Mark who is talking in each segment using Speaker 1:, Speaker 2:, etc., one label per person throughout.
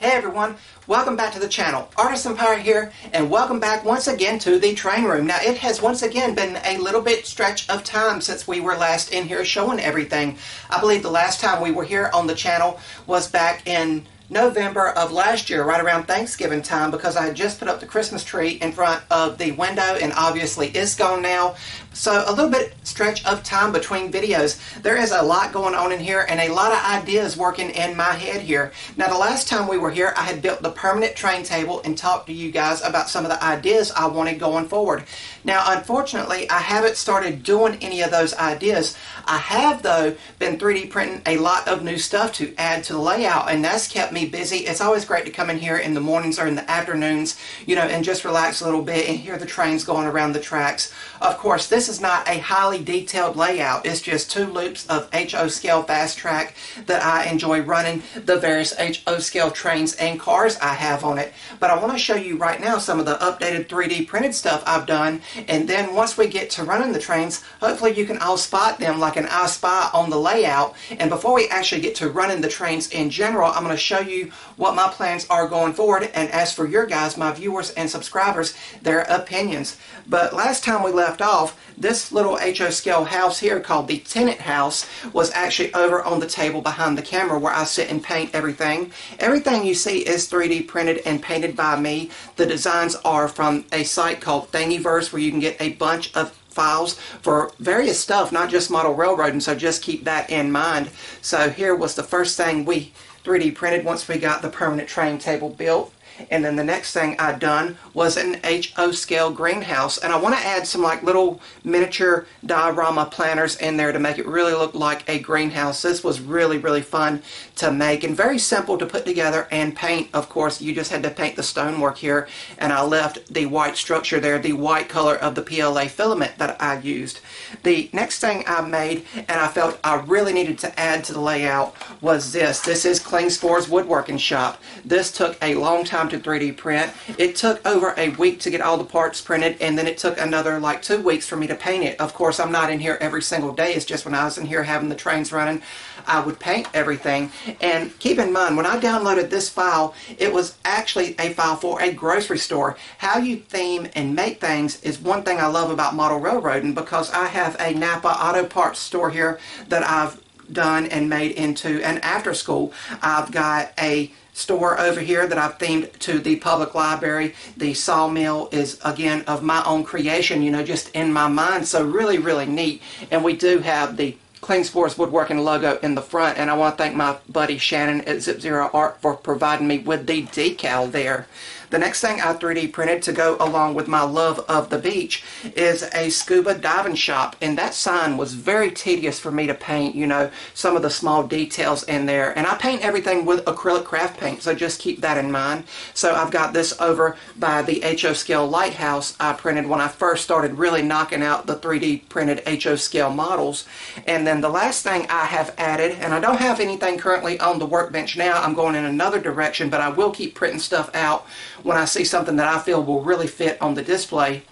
Speaker 1: Hey everyone, welcome back to the channel. Artisan Pirate here, and welcome back once again to the train room. Now it has once again been a little bit stretch of time since we were last in here showing everything. I believe the last time we were here on the channel was back in November of last year, right around Thanksgiving time, because I had just put up the Christmas tree in front of the window and obviously it's gone now. So a little bit stretch of time between videos. There is a lot going on in here and a lot of ideas working in my head here. Now the last time we were here I had built the permanent train table and talked to you guys about some of the ideas I wanted going forward. Now unfortunately I haven't started doing any of those ideas. I have though been 3D printing a lot of new stuff to add to the layout, and that's kept me busy. It's always great to come in here in the mornings or in the afternoons, you know, and just relax a little bit and hear the trains going around the tracks. Of course, this is not a highly detailed layout. It's just 2 loops of HO scale fast track that I enjoy running the various HO scale trains and cars I have on it. But I want to show you right now some of the updated 3D printed stuff I've done, and then once we get to running the trains, hopefully you can all spot them like an I Spy on the layout. And before we actually get to running the trains in general, I'm going to show you what my plans are going forward, and as for your guys, my viewers and subscribers, their opinions. But last time we left off, this little HO scale house here called the tenant house was actually over on the table behind the camera where I sit and paint everything. Everything you see is 3D printed and painted by me. The designs are from a site called Thingiverse where you can get a bunch of files for various stuff, not just model railroading, so just keep that in mind. So here was the first thing we 3D printed once we got the permanent train table built. And then the next thing I'd done was an HO scale greenhouse, and I want to add some like little miniature diorama planners in there to make it really look like a greenhouse. This was really fun to make and very simple to put together and paint. Of course, you just had to paint the stonework here, and I left the white structure there, the white color of the PLA filament that I used. The next thing I made, and I felt I really needed to add to the layout, was this. This is Klingspor's Woodworking Shop. This took a long time to 3D print. It took over a week to get all the parts printed, and then it took another like 2 weeks for me to paint it. Of course, I'm not in here every single day. It's just when I was in here having the trains running, I would paint everything. And keep in mind, when I downloaded this file, it was actually a file for a grocery store. How you theme and make things is one thing I love about model railroading, because I have a Napa auto parts store here that I've done and made into an after school. I've got a store over here that I've themed to the public library. The sawmill is again of my own creation, you know, just in my mind, so really neat. And we do have the Klingspor's Woodworking logo in the front, and I want to thank my buddy Shannon at Zip Zero Art for providing me with the decal there. The next thing I 3D printed to go along with my love of the beach is a scuba diving shop, and that sign was very tedious for me to paint, you know, some of the small details in there. And I paint everything with acrylic craft paint, so just keep that in mind. So I've got this over by the HO scale lighthouse I printed when I first started really knocking out the 3D printed HO scale models. And then the last thing I have added, and I don't have anything currently on the workbench now, I'm going in another direction, but I will keep printing stuff out when I see something that I feel will really fit on the display.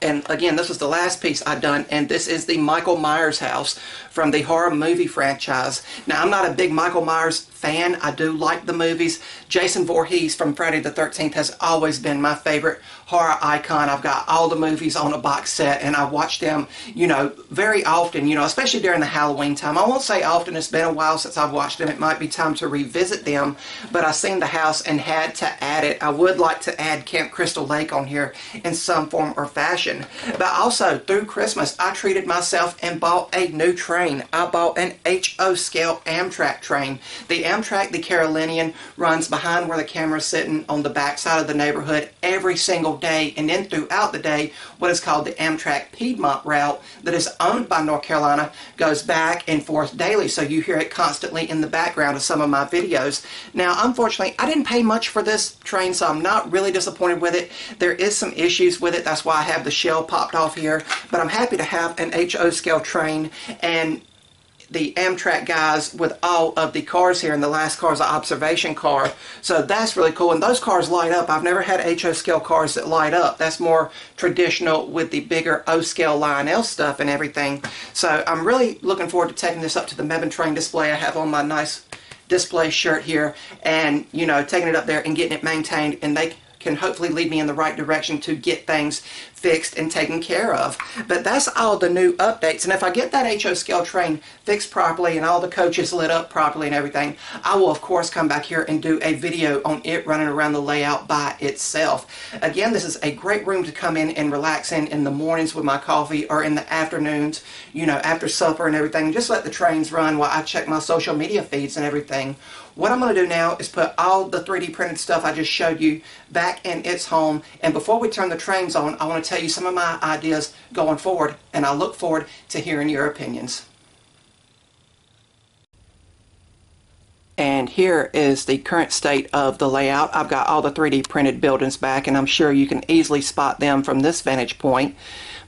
Speaker 1: And again, this was the last piece I'd done, and this is the Michael Myers house from the horror movie franchise. Now, I'm not a big Michael Myers fan. I do like the movies. Jason Voorhees from Friday the 13th has always been my favorite horror icon. I've got all the movies on a box set, and I watch them, you know, very often, you know, especially during the Halloween time. I won't say often. It's been a while since I've watched them. It might be time to revisit them, but I seen the house and had to add it. I would like to add Camp Crystal Lake on here in some form or fashion. But also, through Christmas, I treated myself and bought a new train. I bought an HO scale Amtrak train. The Amtrak, the Carolinian, runs behind where the camera's sitting on the back side of the neighborhood every single day, and then throughout the day, what is called the Amtrak Piedmont route that is owned by North Carolina goes back and forth daily, so you hear it constantly in the background of some of my videos. Now, unfortunately, I didn't pay much for this train, so I'm not really disappointed with it. There is some issues with it. That's why I have the shell popped off here, but I'm happy to have an HO scale train, and the Amtrak guys with all of the cars here, and the last car is an observation car, so that's really cool. And those cars light up. I've never had HO scale cars that light up. That's more traditional with the bigger O scale Lionel stuff and everything. So I'm really looking forward to taking this up to the Mebane train display I have on my nice display shirt here and, you know, taking it up there and getting it maintained, and they can hopefully lead me in the right direction to get things fixed and taken care of. But that's all the new updates, and if I get that HO scale train fixed properly and all the coaches lit up properly and everything, I will of course come back here and do a video on it running around the layout by itself. Again, this is a great room to come in and relax in the mornings with my coffee, or in the afternoons, you know, after supper and everything. Just let the trains run while I check my social media feeds and everything. What I'm going to do now is put all the 3D printed stuff I just showed you back in its home. And before we turn the trains on, I want to tell you some of my ideas going forward, and I look forward to hearing your opinions. And here is the current state of the layout. I've got all the 3D printed buildings back, and I'm sure you can easily spot them from this vantage point.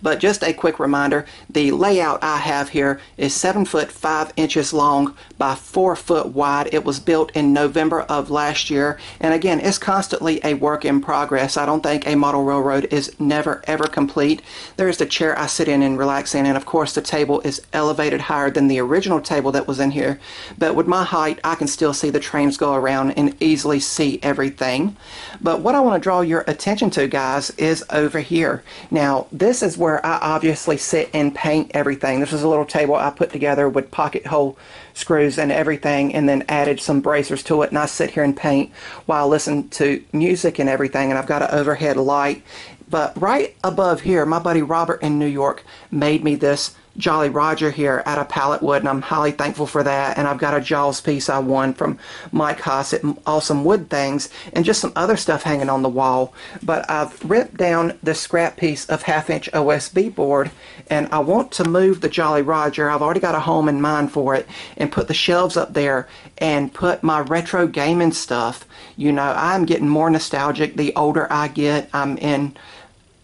Speaker 1: But just a quick reminder, the layout I have here is 7 foot 5 inches long by 4 foot wide. It was built in November of last year. And again, it's constantly a work in progress. I don't think a model railroad is never ever complete. There's the chair I sit in and relax in, and of course the table is elevated higher than the original table that was in here. But with my height, I can still see the trains go around and easily see everything. But what I want to draw your attention to, guys, is over here. Now, this is where I obviously sit and paint everything. This is a little table I put together with pocket hole screws and everything, and then added some bracers to it, and I sit here and paint while I listen to music and everything. And I've got an overhead light. But right above here, my buddy Robert in New York made me this Jolly Roger here out of pallet wood, and I'm highly thankful for that. And I've got a Jaws piece I won from Mike Haas at Awesome Wood Things, and just some other stuff hanging on the wall. But I've ripped down this scrap piece of 1/2 inch OSB board, and I want to move the Jolly Roger. I've already got a home in mind for it, and put the shelves up there and put my retro gaming stuff. You know, I'm getting more nostalgic the older I get. I'm in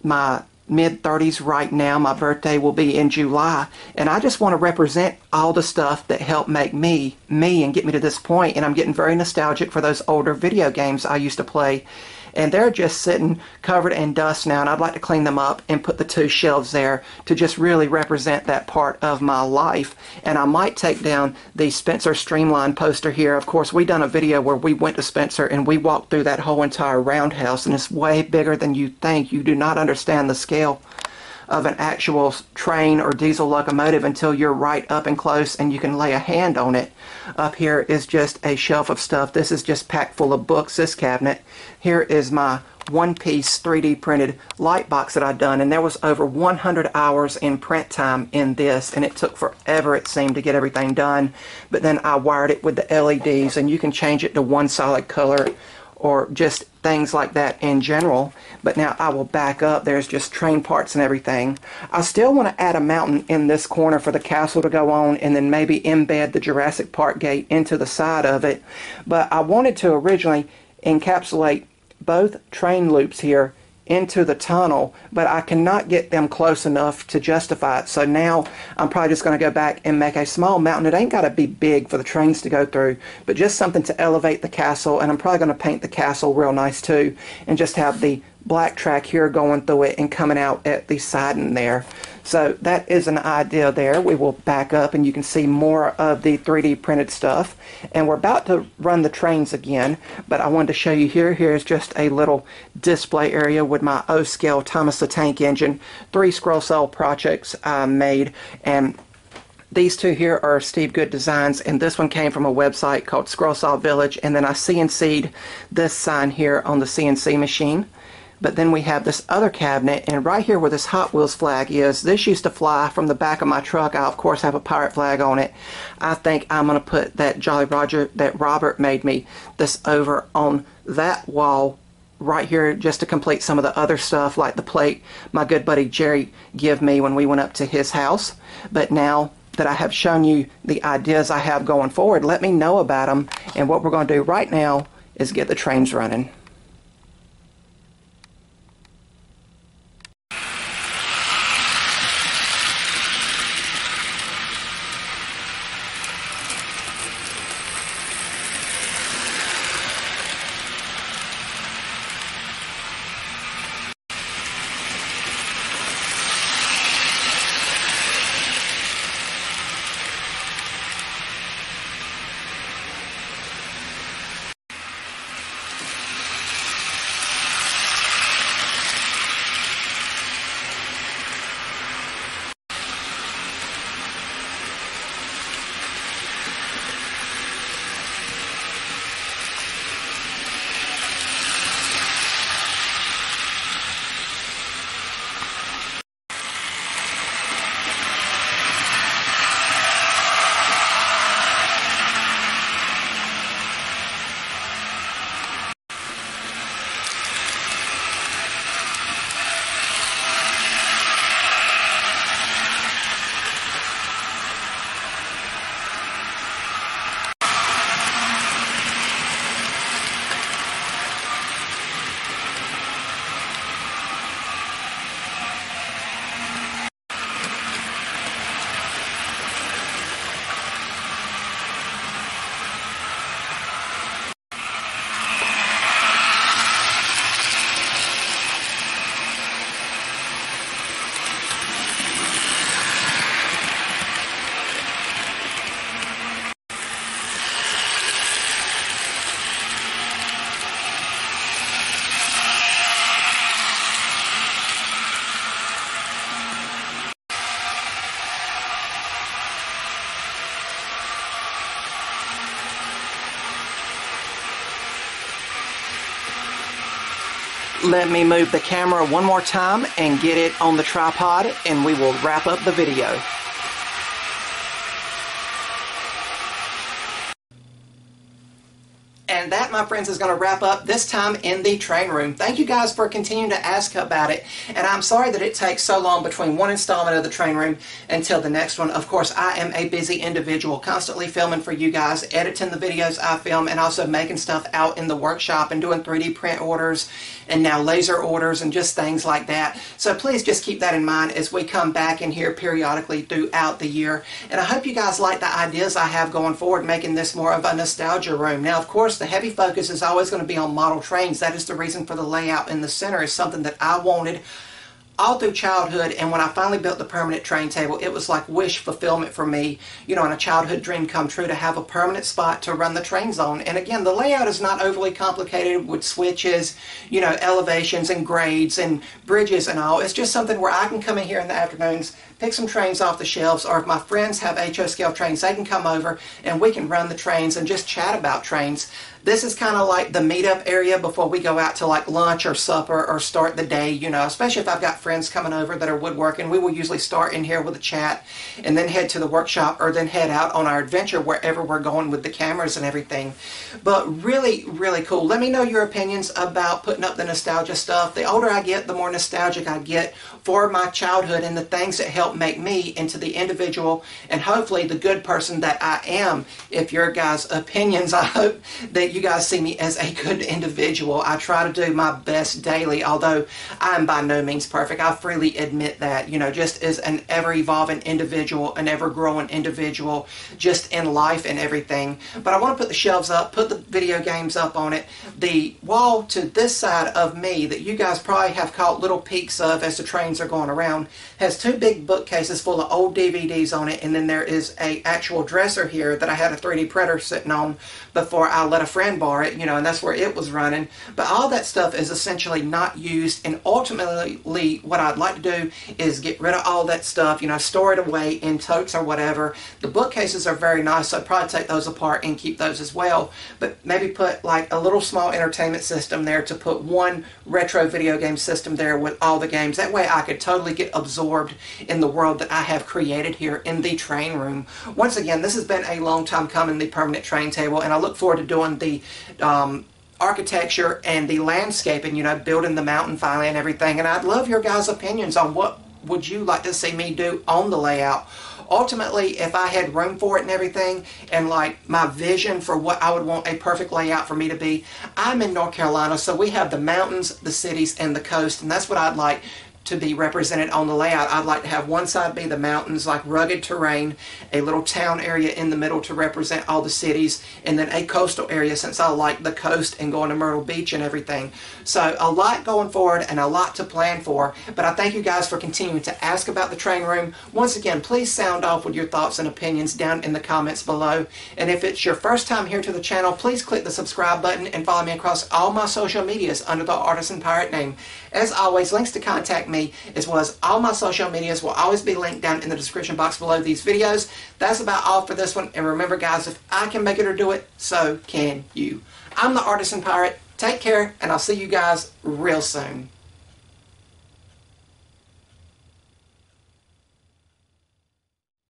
Speaker 1: my mid-30s right now. My birthday will be in July, and I just want to represent all the stuff that helped make me and get me to this point. And I'm getting very nostalgic for those older video games I used to play, and they're just sitting covered in dust now, and I'd like to clean them up and put the 2 shelves there to just really represent that part of my life. And I might take down the Spencer Streamline poster here. Of course, we done a video where we went to Spencer and we walked through that whole entire roundhouse, and it's way bigger than you think. You do not understand the scale of an actual train or diesel locomotive until you're right up and close and you can lay a hand on it. Up here is just a shelf of stuff. This is just packed full of books, this cabinet. Here is my one-piece 3D printed light box that I've done, and there was over 100 hours in print time in this, and it took forever, it seemed, to get everything done. But then I wired it with the LEDs, and you can change it to one solid color or just things like that in general. But now I will back up. There's just train parts and everything. I still want to add a mountain in this corner for the castle to go on, and then maybe embed the Jurassic Park gate into the side of it. But I wanted to originally encapsulate both train loops here into the tunnel, but I cannot get them close enough to justify it. So now I'm probably just going to go back and make a small mountain. It ain't got to be big for the trains to go through, but just something to elevate the castle. And I'm probably going to paint the castle real nice too, and just have the black track here going through it and coming out at the siding there. So that is an idea there. We will back up and you can see more of the 3D printed stuff. And we're about to run the trains again, but I wanted to show you here. Here's just a little display area with my O-scale Thomas the Tank Engine. 3 scroll saw projects I made, and these 2 here are Steve Good designs, and this one came from a website called Scroll Saw Village. And then I CNC'd this sign here on the CNC machine. But then we have this other cabinet, and right here where this Hot Wheels flag is, this used to fly from the back of my truck. I of course have a pirate flag on it. I think I'm going to put that Jolly Roger that Robert made me, this over on that wall right here, just to complete some of the other stuff, like the plate my good buddy Jerry gave me when we went up to his house. But now that I have shown you the ideas I have going forward, let me know about them. And what we're going to do right now is get the trains running. Let me move the camera one more time and get it on the tripod, and we will wrap up the video. And that, my friends, is going to wrap up this time in the train room. Thank you guys for continuing to ask about it. And I'm sorry that it takes so long between one installment of the train room until the next one. Of course, I am a busy individual, constantly filming for you guys, editing the videos I film, and also making stuff out in the workshop and doing 3D print orders and now laser orders and just things like that. So please just keep that in mind as we come back in here periodically throughout the year. And I hope you guys like the ideas I have going forward, making this more of a nostalgia room. Now, of course, the heavy focus is always going to be on model trains. That is the reason for the layout in the center. Is something that I wanted all through childhood, and when I finally built the permanent train table, it was like wish fulfillment for me, you know, and a childhood dream come true to have a permanent spot to run the trains on. And again, the layout is not overly complicated with switches, you know, elevations and grades and bridges and all. It's just something where I can come in here in the afternoons, pick some trains off the shelves, or if my friends have HO scale trains, they can come over and we can run the trains and just chat about trains. This is kind of like the meetup area before we go out to like lunch or supper or start the day, you know, especially if I've got friends coming over that are woodworking. We will usually start in here with a chat and then head to the workshop or then head out on our adventure wherever we're going with the cameras and everything. But really, really cool. Let me know your opinions about putting up the nostalgia stuff. The older I get, the more nostalgic I get for my childhood and the things that help make me into the individual and hopefully the good person that I am. If your guys' opinions, I hope that you guys see me as a good individual. I try to do my best daily, although I'm by no means perfect. I freely admit that, you know, just as an ever-evolving individual, an ever-growing individual, just in life and everything. But I want to put the shelves up, put the video games up on it. The wall to this side of me that you guys probably have caught little peeks of as the trains are going around has two big bookcases full of old DVDs on it, and then there is a actual dresser here that I had a 3D printer sitting on before I let a friend borrow it, you know, and that's where it was running. But all that stuff is essentially not used, and ultimately what I'd like to do is get rid of all that stuff, you know, store it away in totes or whatever. The bookcases are very nice, so I'd probably take those apart and keep those as well, but maybe put like a little small entertainment system there to put one retro video game system there with all the games. That way I could totally get absorbed in the world that I have created here in the train room. Once again, this has been a long time coming, the permanent train table, and I look forward to doing the architecture and the landscaping, you know, building the mountain finally and everything. And I'd love your guys' opinions on what would you like to see me do on the layout. Ultimately, if I had room for it and everything, and like my vision for what I would want a perfect layout for me to be, I'm in North Carolina, so we have the mountains, the cities, and the coast, and that's what I'd like to be represented on the layout. I'd like to have one side be the mountains, like rugged terrain, a little town area in the middle to represent all the cities, and then a coastal area since I like the coast and going to Myrtle Beach and everything. So a lot going forward and a lot to plan for, but I thank you guys for continuing to ask about the train room. Once again, please sound off with your thoughts and opinions down in the comments below. And if it's your first time here to the channel, please click the subscribe button and follow me across all my social medias under the Artisan Pirate name. As always, links to contact me as well as all my social medias will always be linked down in the description box below these videos. That's about all for this one. And remember guys, if I can make it or do it, so can you. I'm the Artisan Pirate. Take care, and I'll see you guys real soon.